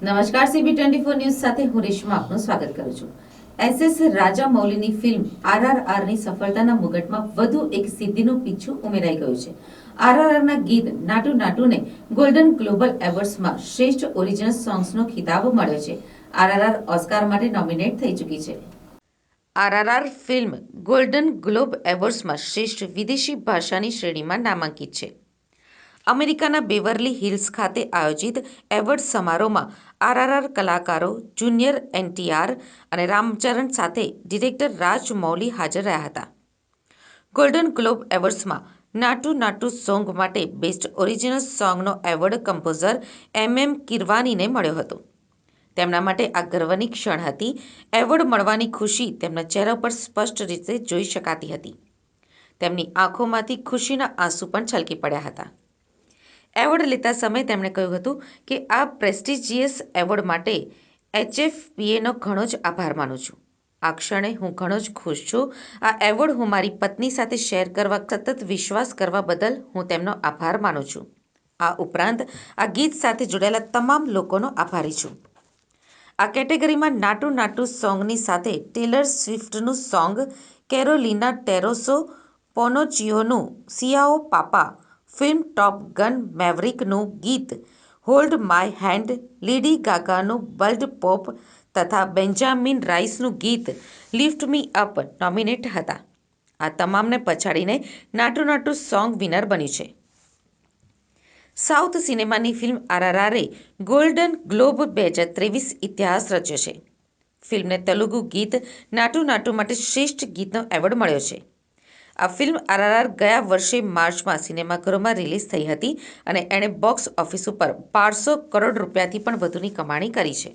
નમસ્કાર, CB24 news સાથે હું રેશમા આપનું સ્વાગત કરું છું. SS રાજામૌલીની ફિલ્મ RRRની સફળતાના મુગટમાં વધુ એક સિદ્ધિનું પીછું ઉમેરાઈ ગયું છે. RRRના ગીત નાટુ નાટુને ગોલ્ડન ગ્લોબલ એવોર્ડ્સમાં શ્રેષ્ઠ ઓરિજિનલ સોંગ્સનો ખિતાબ મળ્યો છે. RRR ઓસ્કાર માટે નોમિનેટ થઈ ચૂકી છે. RRR ફિલ્મ ગોલ્ડન ગ્લોબ એવોર્ડ્સમાં શ્રેષ્ઠ વિદેશી ભાષાની શ્રેણીમાં નામાંકિત છે. અમેરિકાના બેવર્લી હિલ્સ ખાતે આયોજિત એવોર્ડ સમારોહમાં RRR કલાકારો જુનિયર NTR અને રામચરણ સાથે ડિરેક્ટર રાજમૌલી હાજર રહ્યા હતા. ગોલ્ડન ગ્લોબ એવોર્ડ્સમાં નાટુ નાટુ સોંગ માટે બેસ્ટ ઓરિજિનલ સોંગનો એવોર્ડ કમ્પોઝર કિરવાનીને મળ્યો હતો. તેમના માટે આ ગર્વની ક્ષણ હતી. એવોર્ડ મળવાની ખુશી તેમના ચહેરા પર સ્પષ્ટ રીતે જોઈ શકાતી હતી. તેમની આંખોમાંથી ખુશીના આંસુ પણ છલકી પડ્યા હતા. એવોર્ડ લેતા સમયે તેમણે કહ્યું હતું કે આ પ્રેસ્ટિજિયસ એવોર્ડ માટે HFPAનો ઘણો જ આભાર માનું છું. આ ક્ષણે હું ઘણો જ ખુશ છું. આ એવોર્ડ હું મારી પત્ની સાથે શેર કરવા, સતત વિશ્વાસ કરવા બદલ હું તેમનો આભાર માનું છું. આ ઉપરાંત આ ગીત સાથે જોડાયેલા તમામ લોકોનો આભારી છું. આ કેટેગરીમાં નાટુ નાટુ સોંગની સાથે ટેલર સ્વિફ્ટનું સોંગ, કેરોલિના ટેરોસો પોનોચિયોનું Ciao Papa, film Top Gun મેવરિકનું ગીત હોલ્ડ માય હેન્ડ, લેડી ગાગાનું બલ્ડ પોપ તથા બેન્જામિન રાઇસનું ગીત લિફ્ટ મી અપ નોમિનેટ હતા. આ તમામને પછાડીને નાટુ નાટુ સોંગ વિનર બન્યું છે. સાઉથ સિનેમાની ફિલ્મ RRRએ ગોલ્ડન ગ્લોબ 2023 ઇતિહાસ રચ્યો છે. ફિલ્મને તેલુગુ ગીત નાટુ નાટુ માટે શ્રેષ્ઠ ગીતનો એવોર્ડ મળ્યો છે. આ ફિલ્મ RRR ગયા વર્ષે માર્ચમાં સિનેમાઘરોમાં રિલીઝ થઈ હતી અને એણે બોક્સ ઓફિસ ઉપર 1200 કરોડ રૂપિયાથી પણ વધુની કમાણી કરી છે.